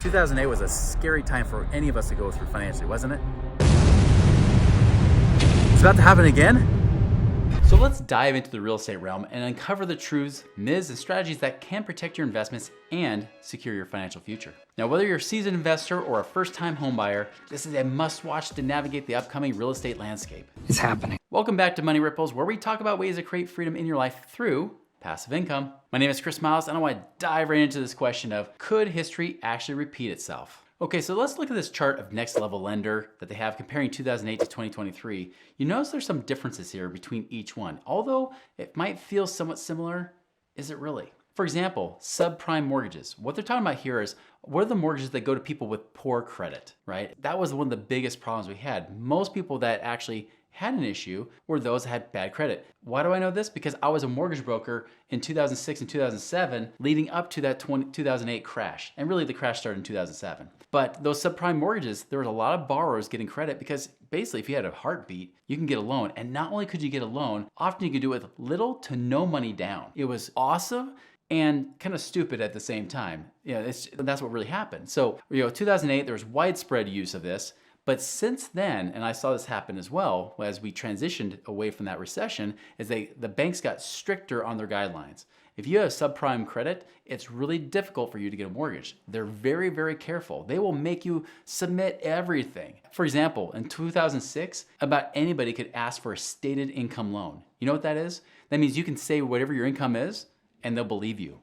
2008 was a scary time for any of us to go through financially, wasn't it? It's about to happen again? So let's dive into the real estate realm and uncover the truths, myths, and strategies that can protect your investments and secure your financial future. Now, whether you're a seasoned investor or a first-time homebuyer, this is a must-watch to navigate the upcoming real estate landscape. It's happening. Welcome back to Money Ripples, where we talk about ways to create freedom in your life through passive income. My name is Chris Miles, and I want to dive right into this question of, could history actually repeat itself? Okay, so let's look at this chart of Next Level Lender that they have comparing 2008 to 2023. You notice there's some differences here between each one. Although it might feel somewhat similar, is it really? For example, subprime mortgages. What they're talking about here is, what are the mortgages that go to people with poor credit, right? That was one of the biggest problems we had. Most people that actually had an issue were those that had bad credit. Why do I know this? Because I was a mortgage broker in 2006 and 2007 leading up to that 2008 crash. And really the crash started in 2007. But those subprime mortgages, there was a lot of borrowers getting credit because basically if you had a heartbeat, you can get a loan. And not only could you get a loan, often you could do it with little to no money down. It was awesome and kind of stupid at the same time. That's what really happened. So 2008, there was widespread use of this. But since then, and I saw this happen as well, as we transitioned away from that recession, is the banks got stricter on their guidelines. If you have subprime credit, it's really difficult for you to get a mortgage. They're very, very careful. They will make you submit everything. For example, in 2006, about anybody could ask for a stated income loan. You know what that is? That means you can say whatever your income is, and they'll believe you.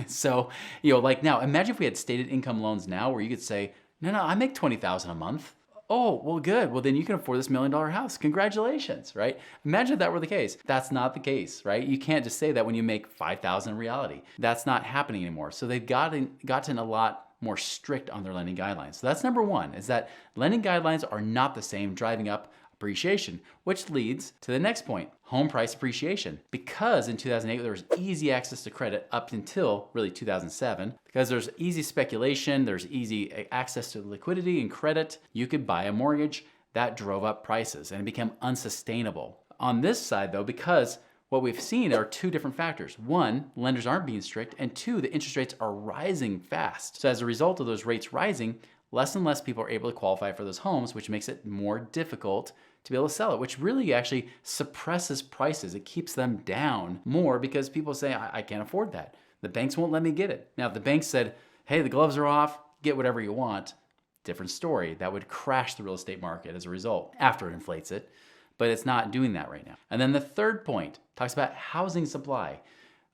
So, like now, imagine if we had stated income loans now where you could say, no, I make $20,000 a month. Oh, well, good. Well, then you can afford this $1 million house. Congratulations, right? Imagine if that were the case. That's not the case, right? You can't just say that when you make 5,000 in reality. That's not happening anymore. So they've gotten a lot more strict on their lending guidelines. So that's number one, is that lending guidelines are not the same, driving up appreciation, which leads to the next point, home price appreciation. Because in 2008, there was easy access to credit up until really 2007. Because there's easy speculation, there's easy access to liquidity and credit, you could buy a mortgage. That drove up prices and it became unsustainable. On this side though, because what we've seen are two different factors. One, lenders aren't being strict, and two, the interest rates are rising fast. So as a result of those rates rising, less and less people are able to qualify for those homes, which makes it more difficult to be able to sell it, which really actually suppresses prices. It keeps them down more because people say, I can't afford that. The banks won't let me get it. Now, if the bank said, hey, the gloves are off, get whatever you want, different story. That would crash the real estate market as a result after it inflates it, but it's not doing that right now. And then the third point talks about housing supply.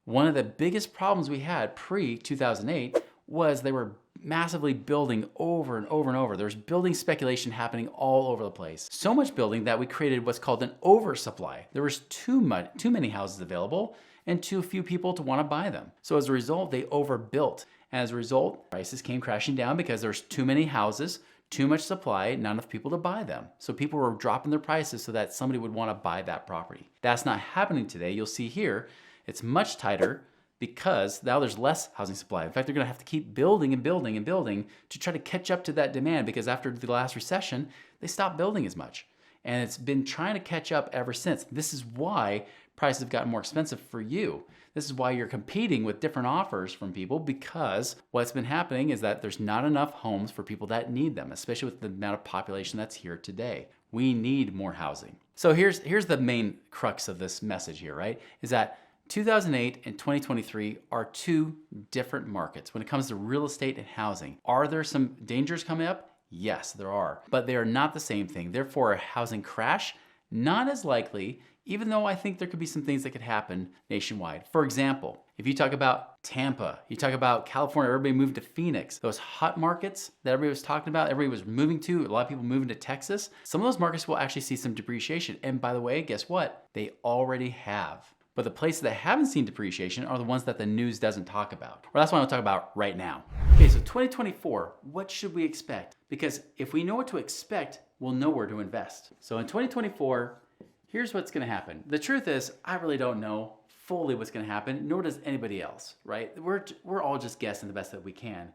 One of the biggest problems we had pre-2008 was they were massively building over and over and over. There's building speculation happening all over the place. So much building that we created what's called an oversupply. There was too many houses available and too few people to want to buy them. So as a result, they overbuilt. And as a result, prices came crashing down because there's too many houses, too much supply, not enough people to buy them. So people were dropping their prices so that somebody would want to buy that property. That's not happening today. You'll see here, it's much tighter because now there's less housing supply. In fact, they're gonna have to keep building and building and building to try to catch up to that demand, because after the last recession, they stopped building as much. And it's been trying to catch up ever since. This is why prices have gotten more expensive for you. This is why you're competing with different offers from people, because what's been happening is that there's not enough homes for people that need them, especially with the amount of population that's here today. We need more housing. So here's the main crux of this message here, right? Is that 2008 and 2023 are two different markets when it comes to real estate and housing. Are there some dangers coming up? Yes, there are, but they are not the same thing. Therefore, a housing crash, not as likely, even though I think there could be some things that could happen nationwide. For example, if you talk about Tampa, you talk about California, everybody moved to Phoenix, those hot markets that everybody was talking about, everybody was moving to, a lot of people moving to Texas, some of those markets will actually see some depreciation. And by the way, guess what? They already have. But the places that haven't seen depreciation are the ones that the news doesn't talk about. Or that's what I'm gonna talk about right now. Okay, so 2024, what should we expect? Because if we know what to expect, we'll know where to invest. So in 2024, here's what's gonna happen. The truth is, I really don't know fully what's gonna happen, nor does anybody else, right? We're all just guessing the best that we can.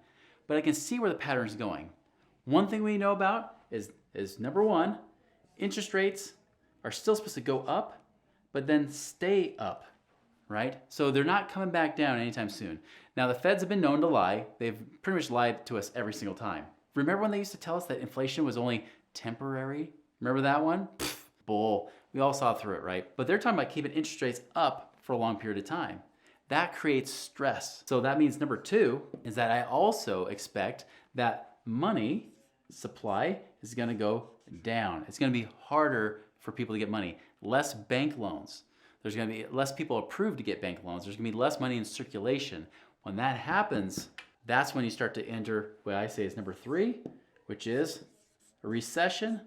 But I can see where the pattern's going. One thing we know about is number one, interest rates are still supposed to go up, but then stay up, right? So they're not coming back down anytime soon. Now, the feds have been known to lie. They've pretty much lied to us every single time. Remember when they used to tell us that inflation was only temporary? Remember that one? Pfft, bull. We all saw through it, right? But they're talking about keeping interest rates up for a long period of time. That creates stress. So that means number 2 is that I also expect that money supply is going to go down. It's going to be harder for people to get money. Less bank loans. There's going to be less people approved to get bank loans. There's going to be less money in circulation. When that happens, that's when you start to enter what I say is number 3, which is a recession,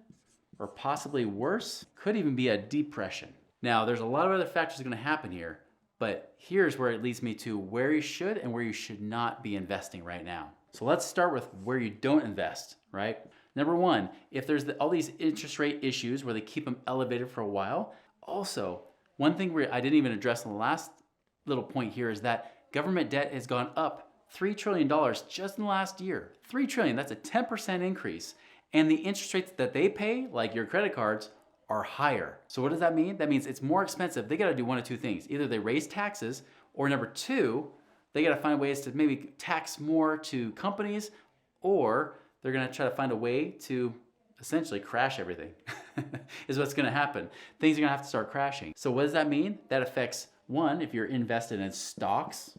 or possibly worse, could even be a depression. Now, there's a lot of other factors that are going to happen here, but here's where it leads me to where you should and where you should not be investing right now. So let's start with where you don't invest, right? Number 1, if there's all these interest rate issues where they keep them elevated for a while. Also, one thing I didn't even address in the last little point here is that government debt has gone up $3 trillion just in the last year. $3 trillion, that's a 10% increase. And the interest rates that they pay, like your credit cards, are higher. So what does that mean? That means it's more expensive. They gotta do one of 2 things. Either they raise taxes, or number 2, they gotta find ways to maybe tax more to companies, or they're gonna try to find a way to essentially crash everything, is what's gonna happen. Things are gonna have to start crashing. So what does that mean? That affects, 1, if you're invested in stocks,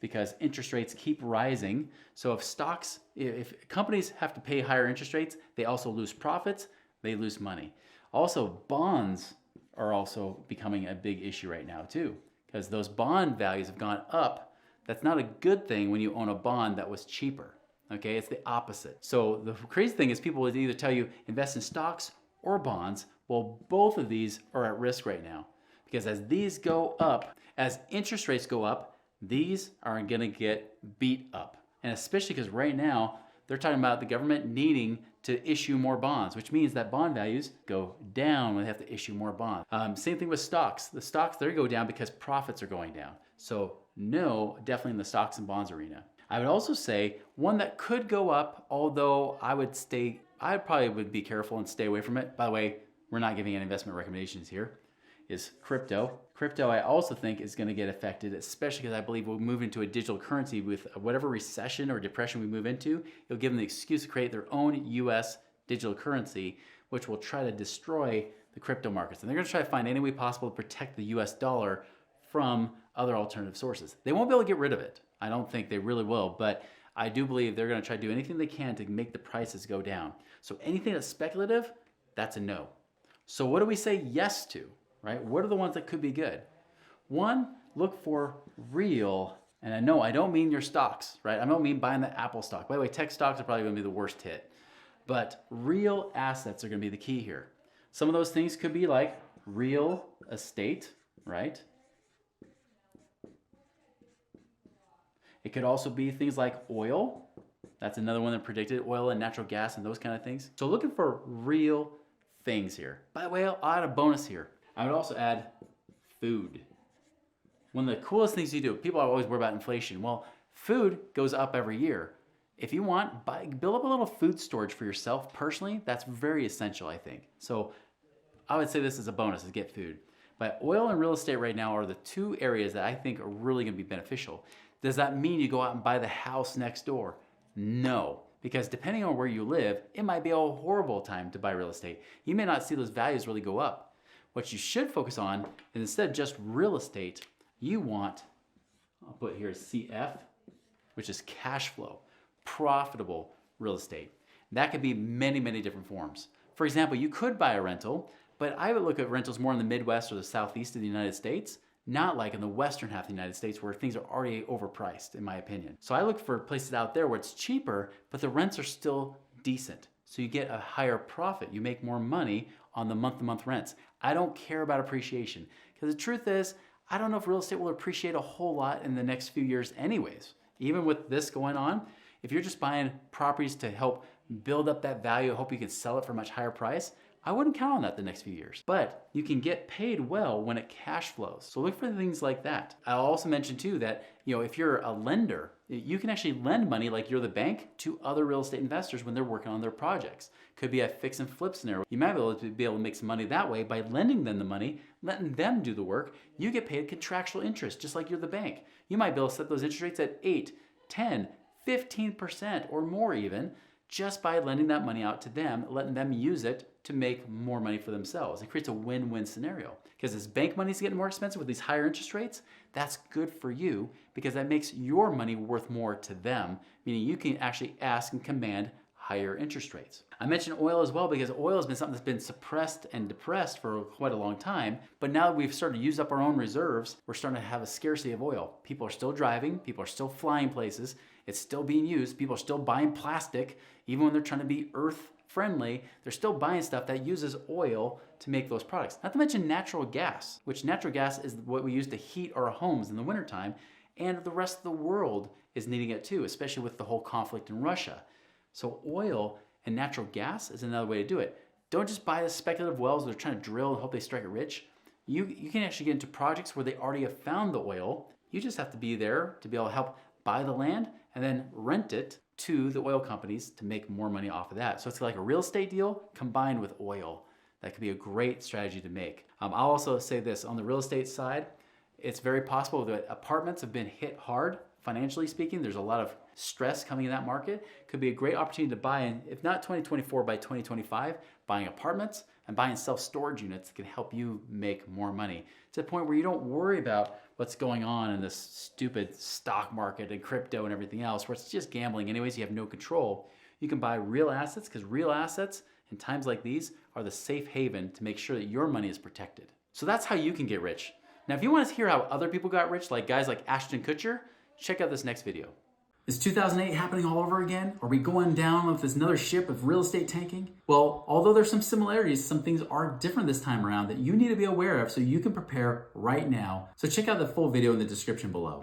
because interest rates keep rising. So if companies have to pay higher interest rates, they also lose profits, they lose money. Also, bonds are also becoming a big issue right now too, because those bond values have gone up. That's not a good thing when you own a bond that was cheaper, okay? It's the opposite. So the crazy thing is people would either tell you invest in stocks or bonds. Well, both of these are at risk right now, because as these go up, as interest rates go up, these are gonna get beat up. And especially because right now, they're talking about the government needing to issue more bonds, which means that bond values go down when they have to issue more bonds. Same thing with stocks. The stocks, they go down because profits are going down. So no, definitely in the stocks and bonds arena. I would also say one that could go up, although I probably would be careful and stay away from it. By the way, we're not giving any investment recommendations here, is crypto. Crypto, I also think, is going to get affected, especially because I believe we'll move into a digital currency with whatever recession or depression we move into. It'll give them the excuse to create their own US digital currency, which will try to destroy the crypto markets. And they're going to try to find any way possible to protect the US dollar from other alternative sources. They won't be able to get rid of it. I don't think they really will, but I do believe they're going to try to do anything they can to make the prices go down. So anything that's speculative, that's a no. So what do we say yes to? Right? What are the ones that could be good? 1, look for real, and no, I don't mean your stocks, right? I don't mean buying the Apple stock. By the way, tech stocks are probably going to be the worst hit, but real assets are going to be the key here. Some of those things could be like real estate, right? It could also be things like oil. That's another one that predicted, oil and natural gas and those kind of things. So looking for real things here. By the way, I'll add a bonus here. I would also add food. One of the coolest things you do, people are always worried about inflation. Well, food goes up every year. If you want, build up a little food storage for yourself personally. That's very essential, I think. So I would say this is a bonus, is get food. But oil and real estate right now are the 2 areas that I think are really gonna be beneficial. Does that mean you go out and buy the house next door? No, because depending on where you live, it might be a horrible time to buy real estate. You may not see those values really go up. What you should focus on is, instead of just real estate, you want, I'll put here CF, which is cash flow, profitable real estate. That could be many, many different forms. For example, you could buy a rental, but I would look at rentals more in the Midwest or the Southeast of the United States, not like in the Western half of the United States where things are already overpriced, in my opinion. So I look for places out there where it's cheaper, but the rents are still decent. So you get a higher profit. You make more money on the month-to-month rents. I don't care about appreciation, because the truth is, I don't know if real estate will appreciate a whole lot in the next few years anyways. Even with this going on, if you're just buying properties to help build up that value, hope you can sell it for a much higher price, I wouldn't count on that the next few years. But you can get paid well when it cash flows. So look for things like that. I'll also mention too that, if you're a lender, you can actually lend money like you're the bank to other real estate investors when they're working on their projects. Could be a fix and flip scenario. You might be able to make some money that way by lending them the money, letting them do the work. You get paid contractual interest just like you're the bank. You might be able to set those interest rates at 8, 10, 15% or more even, just by lending that money out to them, letting them use it to make more money for themselves. It creates a win-win scenario. Because as bank money is getting more expensive with these higher interest rates, that's good for you because that makes your money worth more to them, meaning you can actually ask and command higher interest rates. I mentioned oil as well because oil has been something that's been suppressed and depressed for quite a long time, but now that we've started to use up our own reserves, we're starting to have a scarcity of oil. People are still driving, people are still flying places, it's still being used, people are still buying plastic, even when they're trying to be earth friendly, they're still buying stuff that uses oil to make those products. Not to mention natural gas, which natural gas is what we use to heat our homes in the wintertime, and the rest of the world is needing it too, especially with the whole conflict in Russia. So oil and natural gas is another way to do it. Don't just buy the speculative wells they're trying to drill and hope they strike it rich. You can actually get into projects where they already have found the oil. You just have to be there to be able to help buy the land and then rent it to the oil companies to make more money off of that. So it's like a real estate deal combined with oil. That could be a great strategy to make. I'll also say this, on the real estate side, it's very possible that apartments have been hit hard, financially speaking. There's a lot of stress coming in that market. Could be a great opportunity to buy in, if not 2024, by 2025, buying apartments and buying self-storage units that can help you make more money to the point where you don't worry about what's going on in this stupid stock market and crypto and everything else, where it's just gambling anyways, you have no control. You can buy real assets because real assets in times like these are the safe haven to make sure that your money is protected. So that's how you can get rich. Now, if you want to hear how other people got rich, like guys like Ashton Kutcher, check out this next video. Is 2008 happening all over again? Are we going down with this another ship of real estate tanking? Well, although there's some similarities, some things are different this time around that you need to be aware of so you can prepare right now. So check out the full video in the description below.